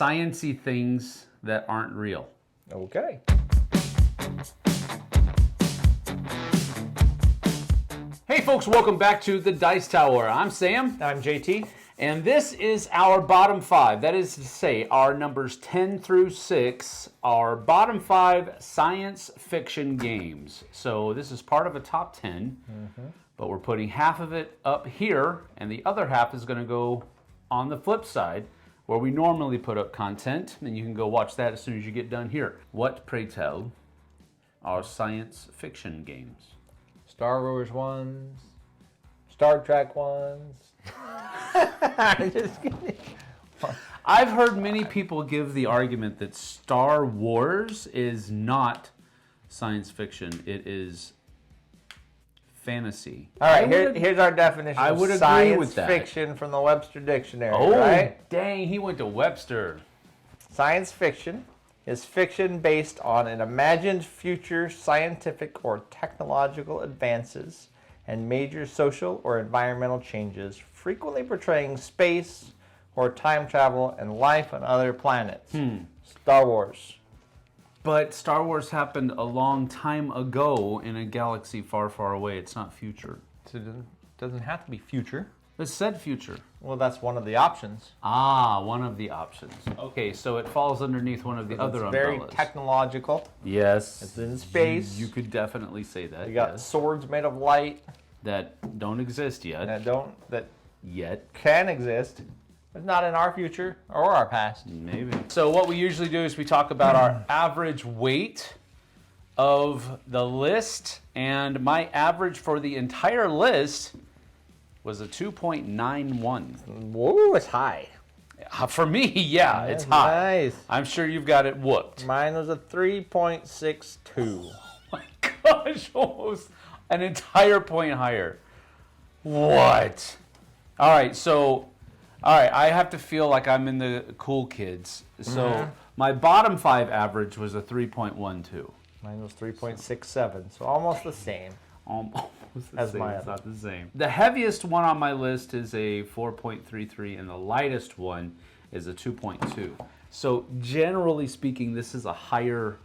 science-y things that aren't real. Okay. Hey folks, welcome back to the Dice Tower. I'm Sam. I'm JT. And this is our bottom 5. That is to say, our numbers 10 through 6 are bottom 5 science fiction games. So this is part of a top 10, but we're putting half of it up here, and the other half is going to go on the flip side, where we normally put up content, and you can go watch that as soon as you get done here. What, pray tell, are science fiction games? Star Wars ones, Star Trek ones. Just kidding. I've heard many people give the argument that Star Wars is not science fiction. It is fantasy. All right, here's our definition I would of agree science with that. fiction from the Webster Dictionary. Oh, right? dang, he went to Webster. Science fiction is fiction based on an imagined future scientific or technological advances and major social or environmental changes, frequently portraying space or time travel and life on other planets. Star Wars. But Star Wars happened a long time ago in a galaxy far, far away. It's not future. So it doesn't have to be future. It said future. Well, that's one of the options. Ah, one of the options. Okay, so it falls underneath one of the other umbrellas. Very technological. Yes. It's in space. You could definitely say that. You got yes. swords made of light That don't exist yet. that Yet. can exist, but not in our future or our past. Maybe. So what we usually do is we talk about our average weight of the list, and my average for the entire list was a 2.91. Whoa, it's high. For me, yeah, it's high. Nice. I'm sure you've got it whooped. Mine was a 3.62. Oh my gosh, almost an entire point higher. What? All right, I have to feel like I'm in the cool kids. So my bottom 5 average was a 3.12. Mine was 3.67, so almost the same. Almost the As same. my It's other. not the same. The heaviest one on my list is a 4.33, and the lightest one is a 2.2. So generally speaking, this is a heavier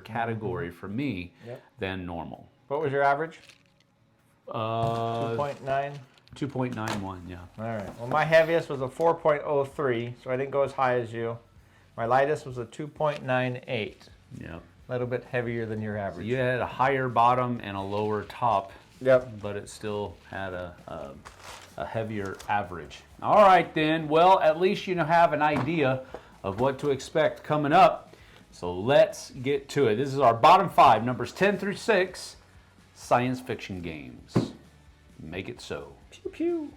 category for me than normal. What was your average? 2.9. 2.9? 2.91, yeah. All right. Well, my heaviest was a 4.03, so I didn't go as high as you. My lightest was a 2.98. Yeah. A little bit heavier than your So average. you had a higher bottom and a lower top, Yep. but it still had a heavier average. All right then, well, at least you have an idea of what to expect coming up. So let's get to it. This is our bottom 5, numbers 10 through 6, science fiction games. Make it so. Pew pew.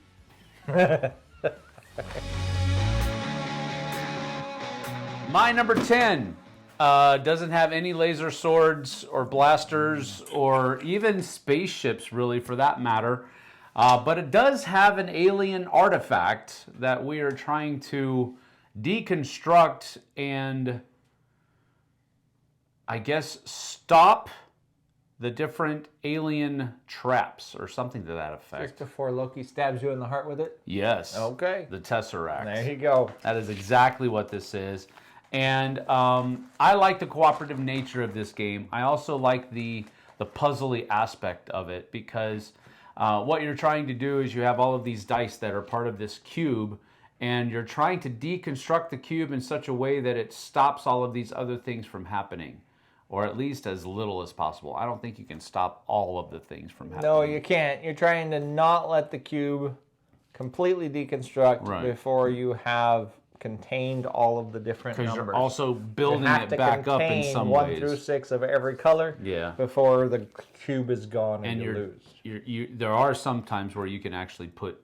My number 10 doesn't have any laser swords or blasters or even spaceships, really, for that matter. But it does have an alien artifact that we are trying to deconstruct and, I guess, stop the different alien traps or something to that effect. Just before Loki stabs you in the heart with it? Yes. Okay. The Tesseract. There you go. That is exactly what this is. And I like the cooperative nature of this game. I also like the puzzly aspect of it, because what you're trying to do is you have all of these dice that are part of this cube, and you're trying to deconstruct the cube in such a way that it stops all of these other things from happening, or at least as little as possible. I don't think you can stop all of the things from happening. No, you can't. You're trying to not let the cube completely deconstruct before you have contained all of the different numbers. Because you're also building it back up in some 1 ways. through 6 of every color before the cube is gone and you lose. There are some times where you can actually put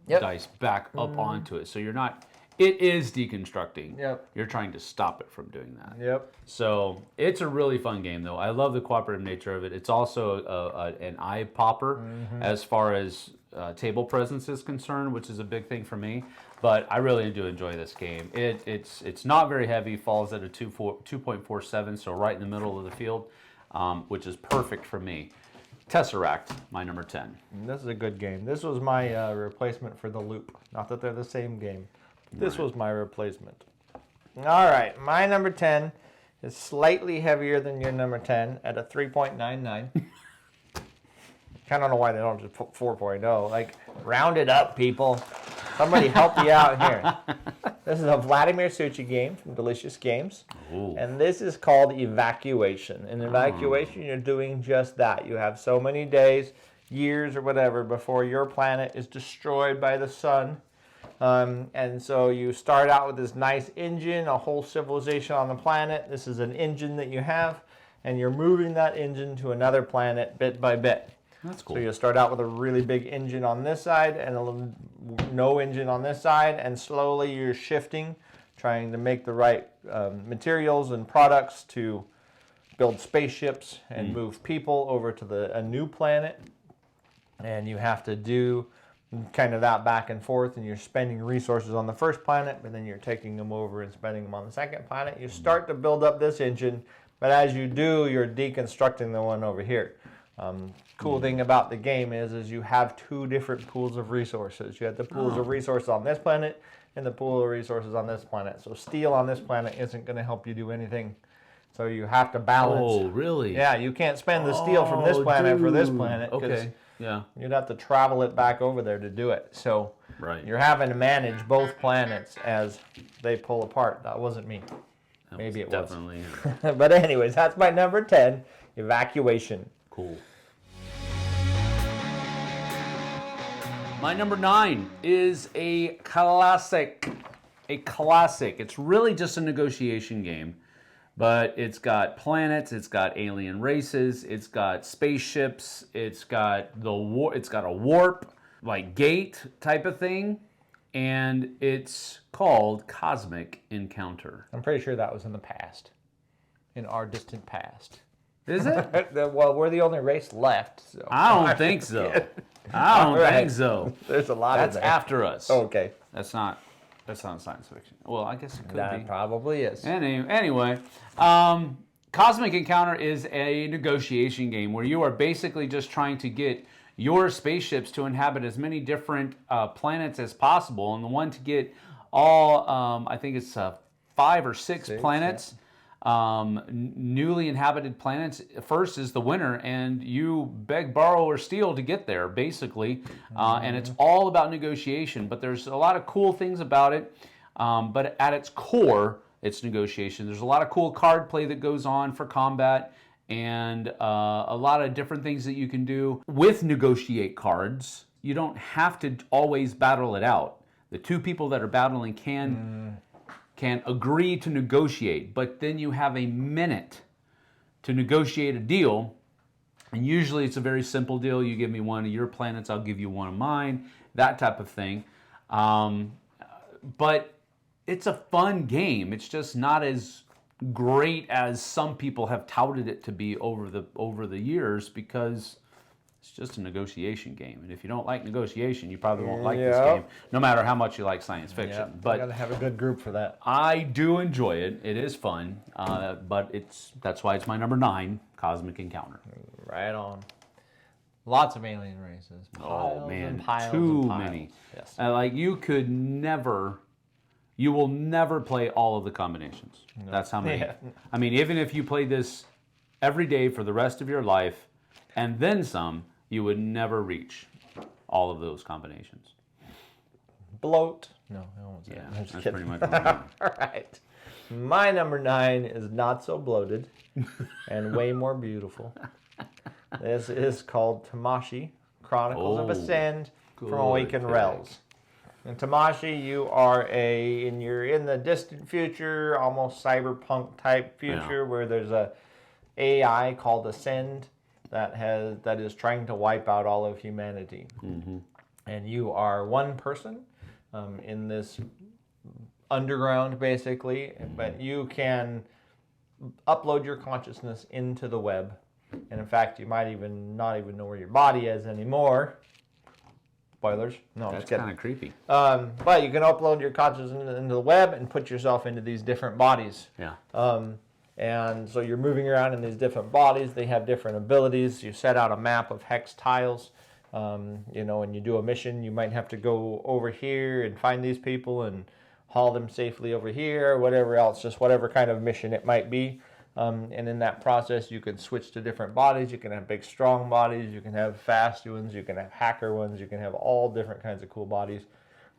dice back up onto it. So you're not... It is deconstructing. Yep. You're trying to stop it from doing that. Yep. So it's a really fun game, though. I love the cooperative nature of it. It's also an eye popper as far as table presence is concerned, which is a big thing for me. But I really do enjoy this game. It's not very heavy. Falls at a 2.47, so right in the middle of the field, which is perfect for me. Tesseract, my number 10. This is a good game. This was my replacement for the Loop. Not that they're the same game. This was my replacement. All right, my number 10 is slightly heavier than your number 10 at a 3.99. I don't know why they don't just put 4.0. Like, round it up, people. Somebody help me out here. This is a Vladimir Suchi game from Delicious Games. Ooh. And this is called Evacuation. In Evacuation, you're doing just that. You have so many days, years, or whatever before your planet is destroyed by the sun. And so you start out with this nice engine, a whole civilization on the planet. This is an engine that you have, and you're moving that engine to another planet bit by bit. That's cool. So you'll start out with a really big engine on this side and no engine on this side, and slowly you're shifting, trying to make the right materials and products to build spaceships and move people over to a new planet. And you have to do kind of that back and forth, and you're spending resources on the first planet, but then you're taking them over and spending them on the second planet. You start to build up this engine, but as you do, you're deconstructing the one over here. Cool thing about the game is you have two different pools of resources. You have the pools of resources on this planet and the pool of resources on this planet. So steel on this planet isn't going to help you do anything. So you have to balance. Oh, really? Yeah, you can't spend the steel from this planet for this planet. Okay. Yeah. You'd have to travel it back over there to do it. So you're having to manage both planets as they pull apart. That wasn't me. Maybe it was. Definitely. But anyways, that's my number 10, Evacuation. Cool. My number 9 is a classic. A classic. It's really just a negotiation game, but it's got planets, it's got alien races, it's got spaceships, it's got it's got a warp like gate type of thing, and it's called Cosmic Encounter. I'm pretty sure that was in the past, in our distant past. Is it? Well, we're the only race left. So. I don't think so. I don't think so. There's a lot That's of there. after us. Okay. That's not science fiction. Well, I guess it could That be. probably is. Anyway, Cosmic Encounter is a negotiation game where you are basically just trying to get your spaceships to inhabit as many different planets as possible, and the one to get all, I think it's 5 or 6 planets. Newly inhabited planets first is the winner, and you beg, borrow, or steal to get there, basically. And it's all about negotiation, but there's a lot of cool things about it. But at its core, it's negotiation. There's a lot of cool card play that goes on for combat, and a lot of different things that you can do with negotiate cards. You don't have to always battle it out. The two people that are battling can agree to negotiate, but then you have a minute to negotiate a deal, and usually it's a very simple deal. You give me one of your planets, I'll give you one of mine, that type of thing. But it's a fun game. It's just not as great as some people have touted it to be over the years, because it's just a negotiation game, and if you don't like negotiation, you probably won't like this game, no matter how much you like science fiction. But you gotta have a good group for that. I do enjoy it. It is fun, but that's why it's my number 9, Cosmic Encounter. Right on. Lots of alien races. Oh man, piles too and piles. many. Yes. Like you will never play all of the combinations. No. That's how many. Yeah. I mean, even if you played this every day for the rest of your life, and then some, you would never reach all of those combinations. Bloat. No, I won't say that. I'm just That's kidding. pretty much All right. My number 9 is not so bloated and way more beautiful. This is called Tamashii, Chronicles of Ascend from Awakened Realms. In Tamashii, you're in the distant future, almost cyberpunk type future, where there's a AI called Ascend that is trying to wipe out all of humanity. Mm-hmm. And you are one person in this underground, basically, but you can upload your consciousness into the web. And in fact, you might even not even know where your body is anymore. Spoilers. No, that's kind of creepy. But you can upload your consciousness into the web and put yourself into these different bodies. Yeah. And so you're moving around in these different bodies. They have different abilities. You set out a map of hex tiles. And you do a mission. You might have to go over here and find these people and haul them safely over here, whatever else, just whatever kind of mission it might be. And in that process, you can switch to different bodies. You can have big, strong bodies. You can have fast ones. You can have hacker ones. You can have all different kinds of cool bodies.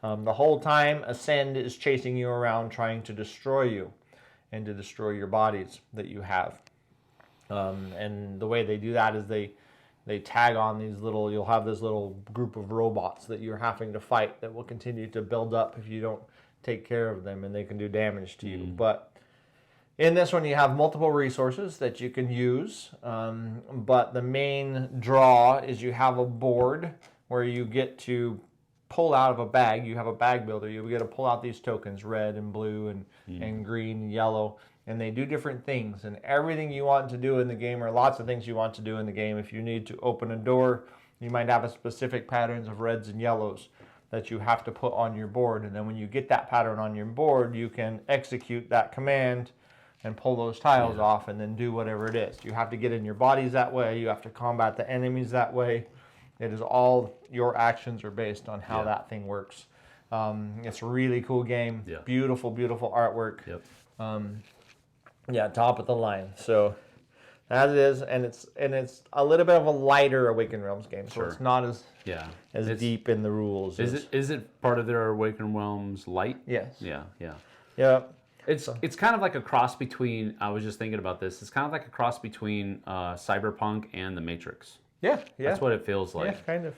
The whole time, Ascend is chasing you around, trying to destroy you and to destroy your bodies that you have. And the way they do that is they tag on these little, you'll have this little group of robots that you're having to fight that will continue to build up if you don't take care of them, and they can do damage to you. But in this one, you have multiple resources that you can use, but the main draw is you have a board where you get to pull out of a bag. You have a bag builder. You get to pull out these tokens, red and blue and green and yellow, and they do different things. And everything you want to do in the game, or lots of things you want to do in the game, if you need to open a door, you might have a specific patterns of reds and yellows that you have to put on your board. And then when you get that pattern on your board, you can execute that command and pull those tiles off and then do whatever it is. You have to get in your bodies that way. You have to combat the enemies that way. It is all, your actions are based on how that thing works. It's a really cool game. Yeah. Beautiful, beautiful artwork. Yep. Top of the line. So as it is, and it's a little bit of a lighter Awakened Realms game, so it's not as deep in the rules. Is it part of their Awakened Realms light? Yes. Yeah. It's kind of like a cross between, I was just thinking about this, it's kind of like a cross between Cyberpunk and The Matrix. Yeah. That's what it feels like. Yeah, kind of.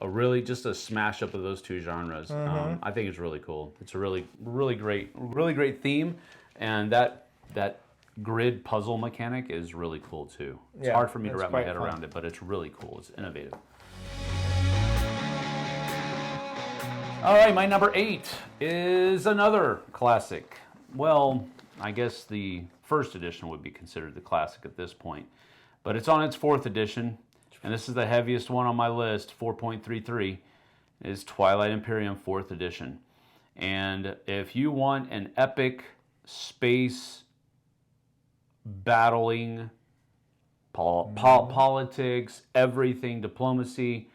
A really just a smash up of those two genres. I think it's really cool. It's a really great theme, and that grid puzzle mechanic is really cool too. It's hard for me to wrap my head around it, but it's really cool. It's innovative. All right, my number 8 is another classic. Well, I guess the first edition would be considered the classic at this point, but it's on its 4th edition, and this is the heaviest one on my list, 4.33, is Twilight Imperium 4th edition. And if you want an epic space battling, politics, everything, diplomacy,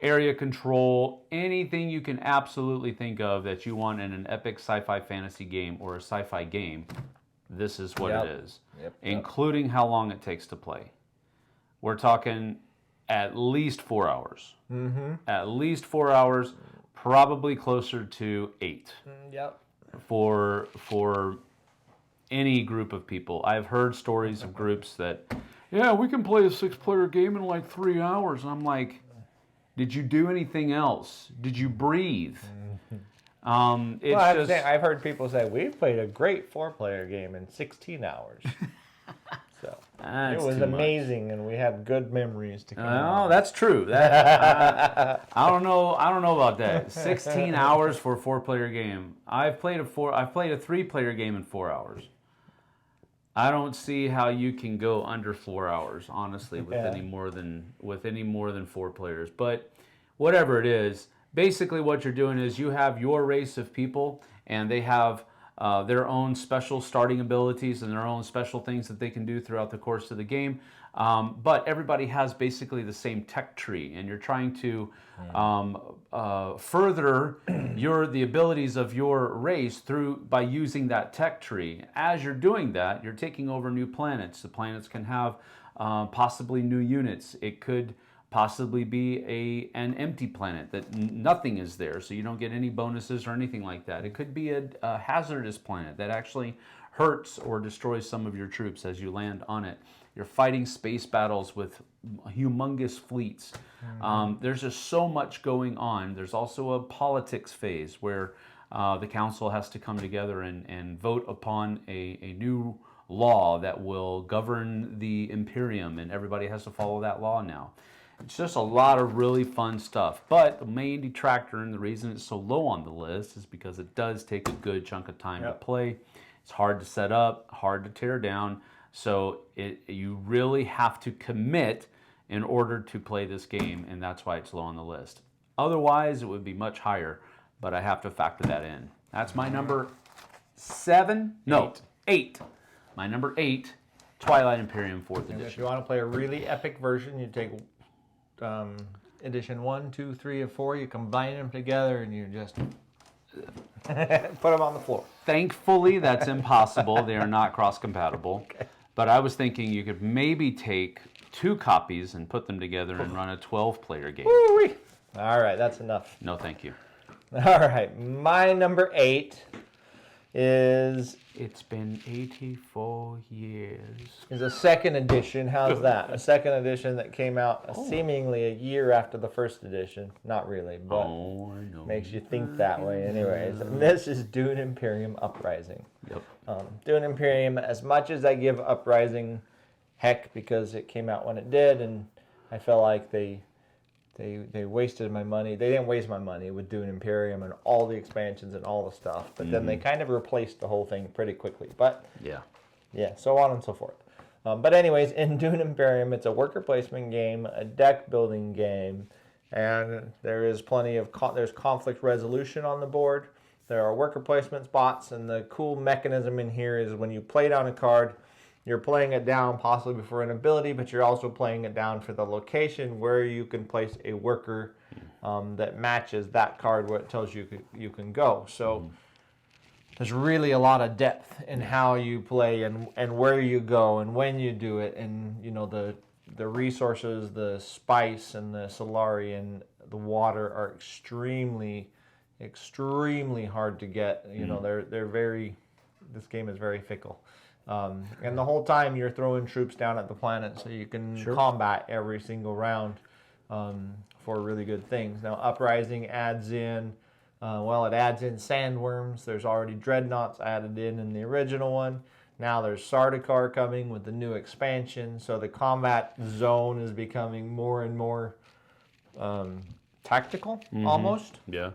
area control, anything you can absolutely think of that you want in an epic sci-fi fantasy game or a sci-fi game, this is what it is. Including how long it takes to play. We're talking at least 4 hours. At least 4 hours, probably closer to 8. For any group of people. I've heard stories of groups that, we can play a 6-player game in like 3 hours. And I'm like, did you do anything else? Did you breathe? I've heard people say, we've played a great 4-player game in 16 hours. So it was amazing, and we had good memories to come. Oh, that's true. I don't know about that. 16 hours for a 4-player game. I've played a 3-player game in 4 hours. I don't see how you can go under 4 hours, honestly, with any more than 4 players. But whatever it is, basically what you're doing is you have your race of people, and they have their own special starting abilities and their own special things that they can do throughout the course of the game. But everybody has basically the same tech tree, and you're trying to further the abilities of your race by using that tech tree. As you're doing that, you're taking over new planets. The planets can have possibly new units. It could possibly be an empty planet that nothing is there, so you don't get any bonuses or anything like that. It could be a hazardous planet that actually hurts or destroys some of your troops as you land on it. You're fighting space battles with humongous fleets. There's just so much going on. There's also a politics phase where the council has to come together and vote upon a new law that will govern the Imperium, and everybody has to follow that law now. It's just a lot of really fun stuff. But the main detractor, and the reason it's so low on the list, is because it does take a good chunk of time to play. It's hard to set up, hard to tear down. So you really have to commit in order to play this game, and that's why it's low on the list. Otherwise, it would be much higher, but I have to factor that in. That's my number 7? No, 8. My number 8, Twilight Imperium 4th edition. If you want to play a really epic version, you take edition 1, 2, 3, and 4, you combine them together, and you just Put them on the floor. Thankfully, that's impossible. They are not cross-compatible. Okay. But I was thinking you could maybe take 2 copies and put them together and run a 12-player game. Woo-wee. All right, that's enough. No, thank you. All right, my number 8 is It's been 84 years. a second edition. How's that? A second edition that came out seemingly a year after the first edition. Not really, but I know. makes you think that way anyways. And this is Dune Imperium Uprising. Yep. Dune Imperium, as much as I give Uprising heck because it came out when it did, and I felt like they wasted my money. They didn't waste my money with Dune Imperium and all the expansions and all the stuff, but then they kind of replaced the whole thing pretty quickly. But yeah, so on and so forth. But anyways, in Dune Imperium, it's a worker placement game, a deck building game, and there is plenty of there's conflict resolution on the board. There are worker placement spots, and the cool mechanism in here is when you play down a card, you're playing it down possibly for an ability, but you're also playing it down for the location where you can place a worker that matches that card where it tells you you can go. So there's really a lot of depth in how you play and where you go and when you do it, and you know the resources, the spice and the Solari and the water are extremely hard to get. You know, they're very. This game is very fickle. And the whole time you're throwing troops down at the planet so you can combat every single round for really good things. Now, Uprising adds in, it adds in sandworms. There's already dreadnoughts added in the original one. Now there's Sardaukar coming with the new expansion. So the combat zone is becoming more and more tactical, almost. Yeah.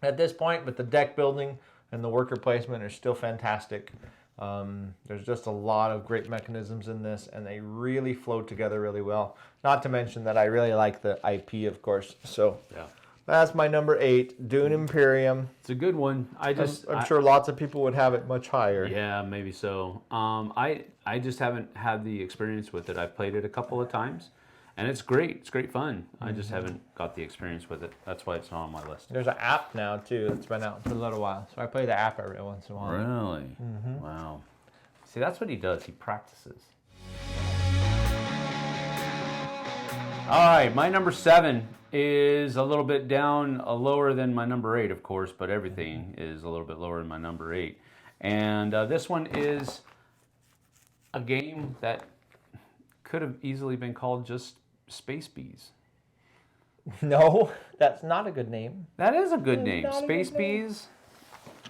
At this point, but the deck building and the worker placement are still fantastic. There's just a lot of great mechanisms in this, and they really flow together really well. Not to mention that I really like the IP, of course. So that's my number 8, Dune Imperium. It's a good one. I'm sure lots of people would have it much higher. Yeah, maybe so. I just haven't had the experience with it. I've played it a couple of times, and it's great. It's great fun. I just haven't got the experience with it. That's why it's not on my list. There's an app now, too, that's been out for a little while. So I play the app every once in a while. Really? Wow. See, that's what he does. He practices. All right, my number 7 is a little bit down, lower than my number 8, of course, but everything is a little bit lower than my number 8. And this one is a game that could have easily been called just Space Bees. No, that's not a good name. That is a good name. Space Bees.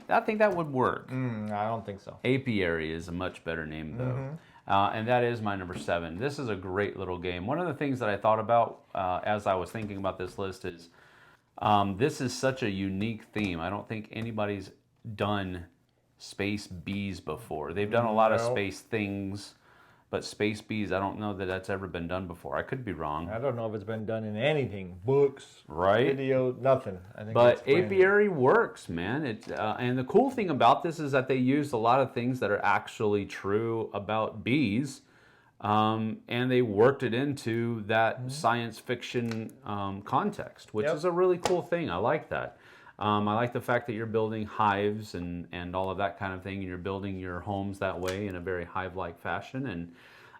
I think that would work. I don't think so. Apiary is a much better name, though. And that is my number 7. This is a great little game. One of the things that I thought about as I was thinking about this list is this is such a unique theme. I don't think anybody's done Space Bees before. They've done a lot of space things, but Space Bees, I don't know that that's ever been done before. I could be wrong. I don't know if it's been done in anything. Books, right? Video, nothing. I think but Apiary works, man. And the cool thing about this is that they use a lot of things that are actually true about bees, and they worked it into that science fiction context, which is a really cool thing. I like that. I like the fact that you're building hives and all of that kind of thing, and you're building your homes that way in a very hive-like fashion,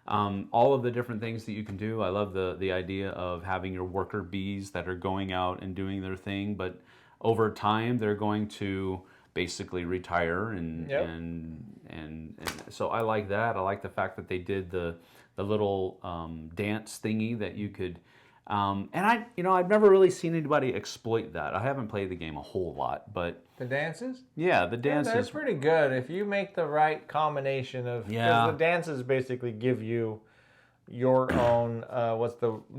and all of the different things that you can do. I love the idea of having your worker bees that are going out and doing their thing, but over time they're going to basically retire, and so I like that. I like the fact that they did the little dance thingy that you could. And I've never really seen anybody exploit that. I haven't played the game a whole lot, but the dances? Yeah, the dances. They're pretty good if you make the right combination of. Because the dances basically give you your own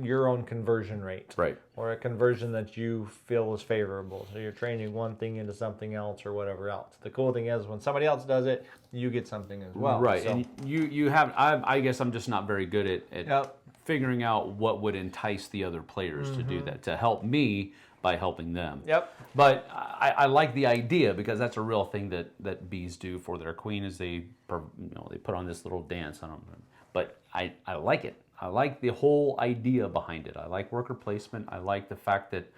your own conversion rate, right? Or a conversion that you feel is favorable. So you're training one thing into something else or whatever else. The cool thing is when somebody else does it, you get something as well. Right, so. and you have. I guess I'm just not very good at figuring out what would entice the other players to do that, to help me by helping them. Yep. But I like the idea because that's a real thing that bees do for their queen is they put on this little dance. But I like it. I like the whole idea behind it. I like worker placement. I like the fact that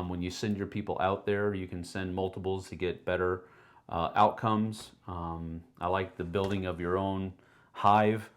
when you send your people out there, you can send multiples to get better outcomes. I like the building of your own hive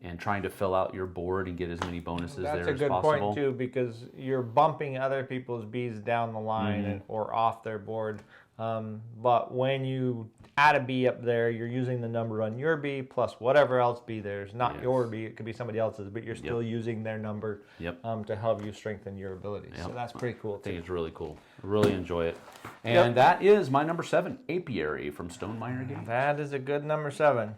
and trying to fill out your board and get as many bonuses That's there a as good possible. point too, because you're bumping other people's bees down the line Mm-hmm. and, or off their board. But when you add a bee up there, you're using the number on your bee plus whatever else bee there's. Not Yes. your bee; it could be somebody else's, but you're still using their number Yep. to help you strengthen your abilities. So Yep. that's pretty cool I think too. it's really cool. I really enjoy it. And that is my number 7, Apiary from Stonemaier Games. That is a good number 7.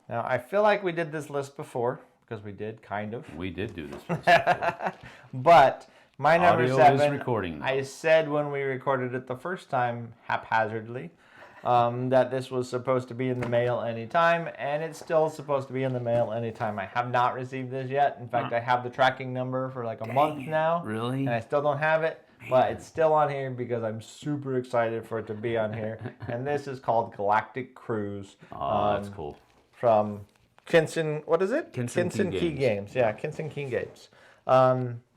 Now I feel like we did this list before because we did kind of. We did do this. Before. But my number Audio is 7, recording now. I said when we recorded it the first time, haphazardly, that this was supposed to be in the mail anytime, and it's still supposed to be in the mail anytime. I have not received this yet. In fact, I have the tracking number for like a month now. Really? And I still don't have it, but it's still on here because I'm super excited for it to be on here. And this is called Galactic Cruise. Oh, that's cool. From Kinson, what is it? Kinson Key Games. Yeah, Kinson Key Games.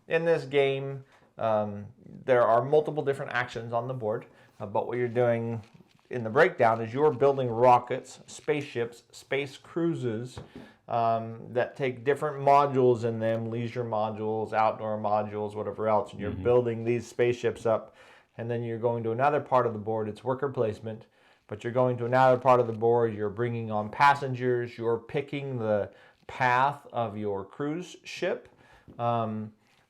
In this game, there are multiple different actions on the board, but what you're doing in the breakdown is you're building rockets, spaceships, space cruises that take different modules in them, leisure modules, outdoor modules, whatever else, and you're building these spaceships up, and then you're going to another part of the board, it's worker placement, but you're going to another part of the board, you're bringing on passengers, you're picking the path of your cruise ship.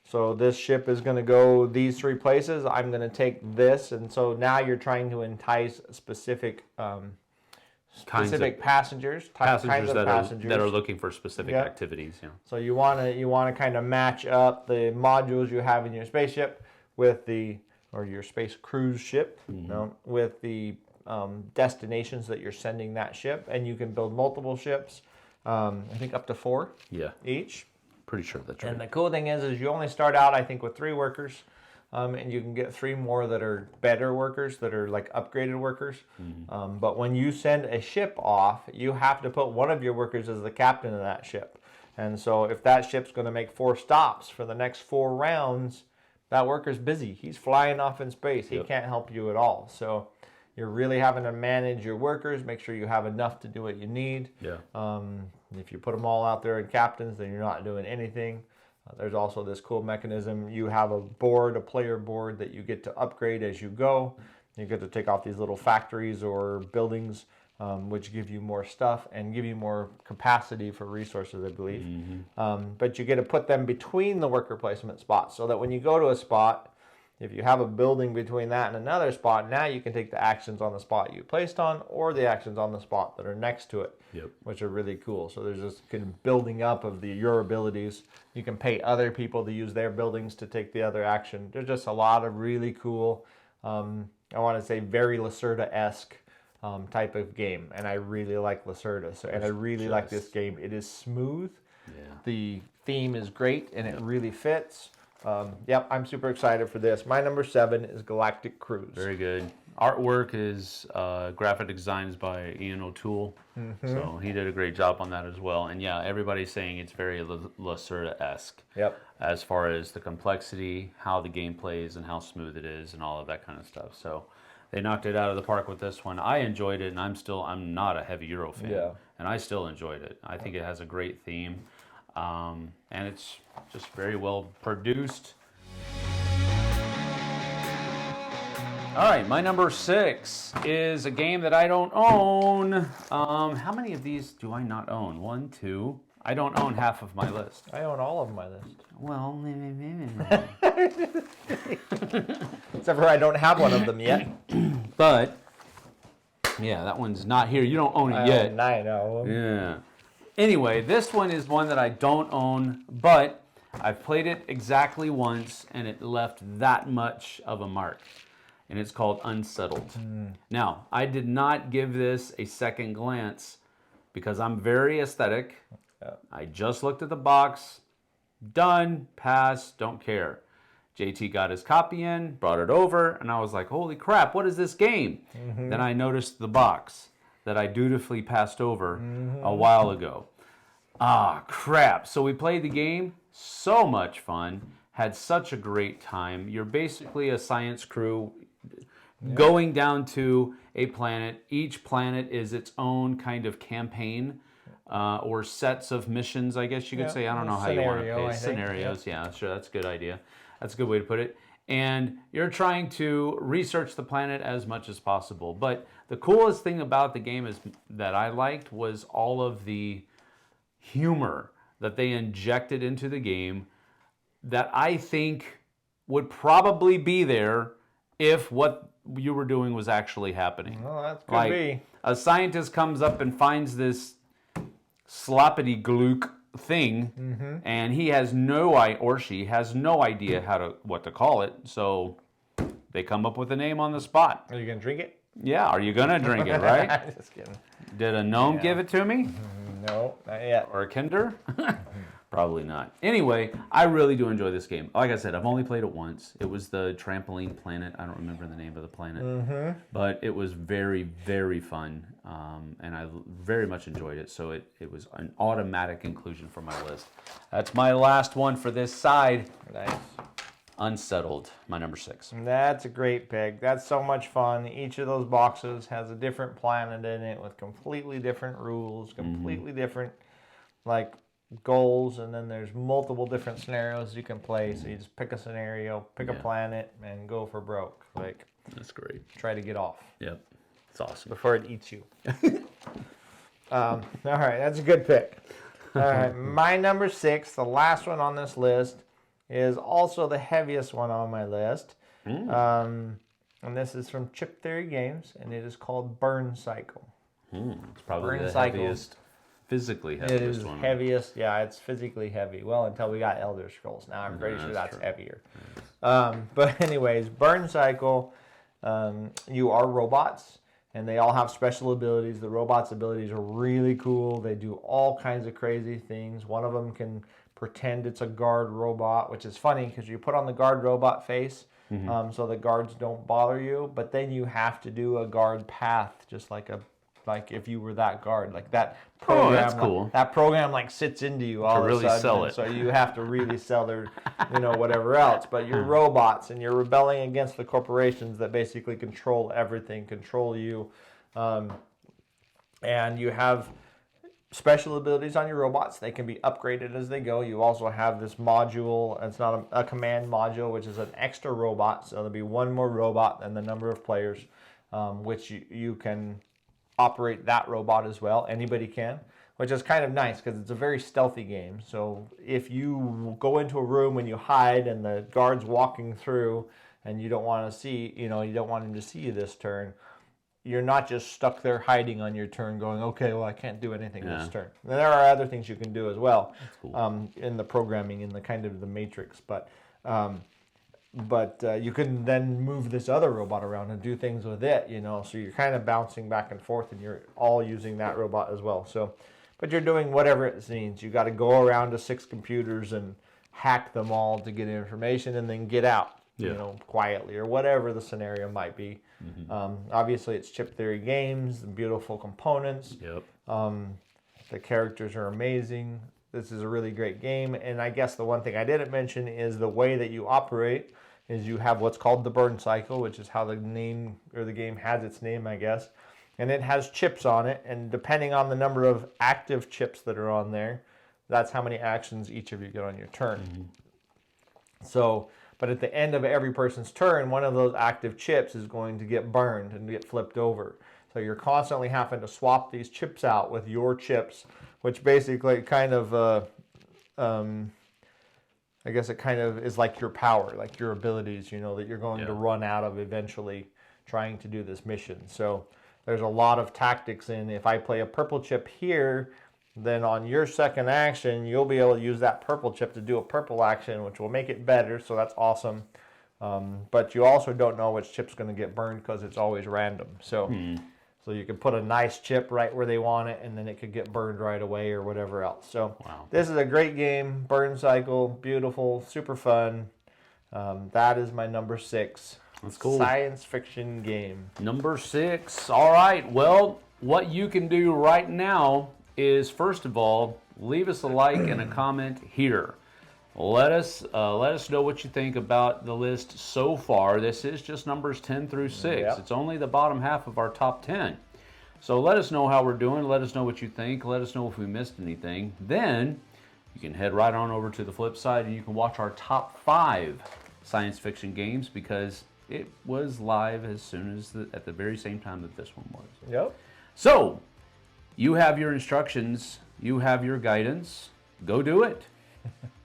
So this ship is going to go these 3 places. I'm going to take this, and so now you're trying to entice specific passengers, kinds of passengers that are looking for specific activities. Yeah. So you want to kind of match up the modules you have in your spaceship with your space cruise ship, with the destinations that you're sending that ship, and you can build multiple ships. I think up to 4 each. Pretty sure that's right. And the cool thing is you only start out, I think, with 3 workers, and you can get 3 more that are better workers, that are like upgraded workers. But when you send a ship off, you have to put one of your workers as the captain of that ship. And so if that ship's going to make 4 stops for the next 4 rounds, that worker's busy. He's flying off in space. He can't help you at all. So you're really having to manage your workers, make sure you have enough to do what you need. Yeah. If you put them all out there in captains, then you're not doing anything. There's also this cool mechanism. You have a player board that you get to upgrade as you go. You get to take off these little factories or buildings, which give you more stuff and give you more capacity for resources, I believe. But you get to put them between the worker placement spots so that when you go to a spot, if you have a building between that and another spot, now you can take the actions on the spot you placed on or the actions on the spot that are next to it, which are really cool. So there's this kind of building up of your abilities. You can pay other people to use their buildings to take the other action. There's just a lot of really cool, I want to say very Lacerda-esque type of game. And I really like Lacerda. And I really like this game. It is smooth. The theme is great and it really fits. I'm super excited for this. My number 7 is Galactic Cruise. Very good. Artwork is graphic designs by Ian O'Toole. So he did a great job on that as well. And yeah, everybody's saying it's very Lacerda-esque. As far as the complexity, how the game plays, and how smooth it is, and all of that kind of stuff. So they knocked it out of the park with this one. I enjoyed it, and I'm not a heavy Euro fan. And I still enjoyed it. I think it has a great theme. And it's just very well produced. All right, my number 6 is a game that I don't own. How many of these do I not own? 1, 2. I don't own half of my list. I own all of my list. Well, except for I don't have one of them yet. But yeah, that one's not here. You don't own it yet. Own 9 of them. Yeah. Anyway, this one is one that I don't own, but I've played it exactly once, and it left that much of a mark. And it's called Unsettled. Now, I did not give this a second glance because I'm very aesthetic. I just looked at the box. Done. Pass. Don't care. JT got his copy in, brought it over, and I was like, holy crap, what is this game? Then I noticed the box that I dutifully passed over a while ago. Ah, crap. So we played the game. So much fun. Had such a great time. You're basically a science crew going down to a planet. Each planet is its own kind of campaign or sets of missions, I guess you could say. I don't know how you want to Scenario, pay I think. scenarios. Yeah, sure. That's a good idea. That's a good way to put it. And you're trying to research the planet as much as possible. But the coolest thing about the game is that I liked was all of the humor that they injected into the game that I think would probably be there if what you were doing was actually happening. Well, that could Like be. a scientist comes up and finds this sloppity glook thing, and he has or she has no idea what to call it. So they come up with a name on the spot. Are you gonna drink it? Yeah, are you gonna drink it, right? Just kidding. Did a gnome give it to me? No, not yet. Or a kinder? Probably not. Anyway, I really do enjoy this game. Like I said, I've only played it once. It was the trampoline planet. I don't remember the name of the planet. But it was very, very fun. And I very much enjoyed it. So it was an automatic inclusion for my list. That's my last one for this side. Nice. Unsettled, my number 6. That's a great pick. That's so much fun. Each of those boxes has a different planet in it with completely different rules, completely different goals, and then there's multiple different scenarios you can play. So you just pick a scenario, pick a planet, and go for broke. That's great. Try to get off. Yep. It's awesome. Before it eats you. All right, that's a good pick. All right, my number 6, the last one on this list, is also the heaviest one on my list. And this is from Chip Theory Games, and it is called Burn Cycle. It's probably Burn the Cycle. heaviest, physically heaviest It is one. heaviest. Yeah, it's physically heavy. Well, until we got Elder Scrolls. Now I'm pretty sure that's true. heavier. But anyways, Burn Cycle, you are robots, and they all have special abilities. The robots' abilities are really cool. They do all kinds of crazy things. One of them can pretend it's a guard robot, which is funny because you put on the guard robot face so the guards don't bother you, but then you have to do a guard path just like if you were that guard. Like that program, that's cool. That program sits into you all of really a sudden. sell and it. So you have to really sell their, whatever else. But you're robots and you're rebelling against the corporations that basically control everything, control you. And you have special abilities on your robots. They can be upgraded as they go. You also have this module. It's not a command module, which is an extra robot. So there'll be one more robot than the number of players, which you can operate that robot as well. Anybody can, which is kind of nice because it's a very stealthy game. So if you go into a room and you hide and the guard's walking through and you don't want to see, you don't want him to see you this turn, you're not just stuck there hiding on your turn going, okay, well, I can't do anything this turn. And there are other things you can do as well. That's cool. In the programming, in the kind of the matrix. But you can then move this other robot around and do things with it, So you're kind of bouncing back and forth and you're all using that robot as well. So, but you're doing whatever it means. You got to go around to 6 computers and hack them all to get information and then get out. Quietly or whatever the scenario might be. Obviously, it's Chip Theory Games, the beautiful components. Yep. The characters are amazing. This is a really great game. And I guess the one thing I didn't mention is the way that you operate is you have what's called the burn cycle, which is how the name or the game has its name, I guess. And it has chips on it. And depending on the number of active chips that are on there, that's how many actions each of you get on your turn. So, but at the end of every person's turn, one of those active chips is going to get burned and get flipped over. So you're constantly having to swap these chips out with your chips, which basically kind of, I guess it kind of is like your power, like your abilities, that you're going to run out of eventually trying to do this mission. So there's a lot of tactics in. If I play a purple chip here, then on your second action, you'll be able to use that purple chip to do a purple action, which will make it better, so that's awesome. But you also don't know which chip's going to get burned because it's always random. So you can put a nice chip right where they want it, and then it could get burned right away or whatever else. So This is a great game, Burn Cycle, beautiful, super fun. That is my number 6. That's cool. Science fiction game. Number 6. All right. Well, what you can do right now is, first of all, leave us a like and a comment here. Let us know what you think about the list so far. This is just numbers 10 through 6. Yep. It's only the bottom half of our top 10. So let us know how we're doing. Let us know what you think. Let us know if we missed anything. Then you can head right on over to the Flipside and you can watch our top 5 science fiction games, because it was live as soon as at the very same time that this one was. Yep. So you have your instructions. You have your guidance. Go do it.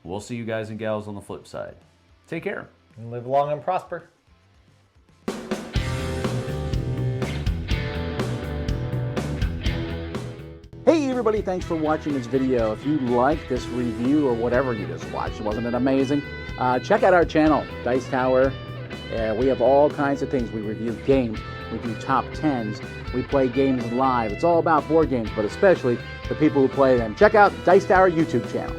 We'll see you guys and gals on the flip side. Take care. And live long and prosper. Hey everybody, thanks for watching this video. If you like this review or whatever you just watched, wasn't it amazing? Check out our channel, Dice Tower. We have all kinds of things. We review games, we do top 10s, we play games live. It's all about board games, but especially the people who play them. Check out Dice Tower YouTube channel.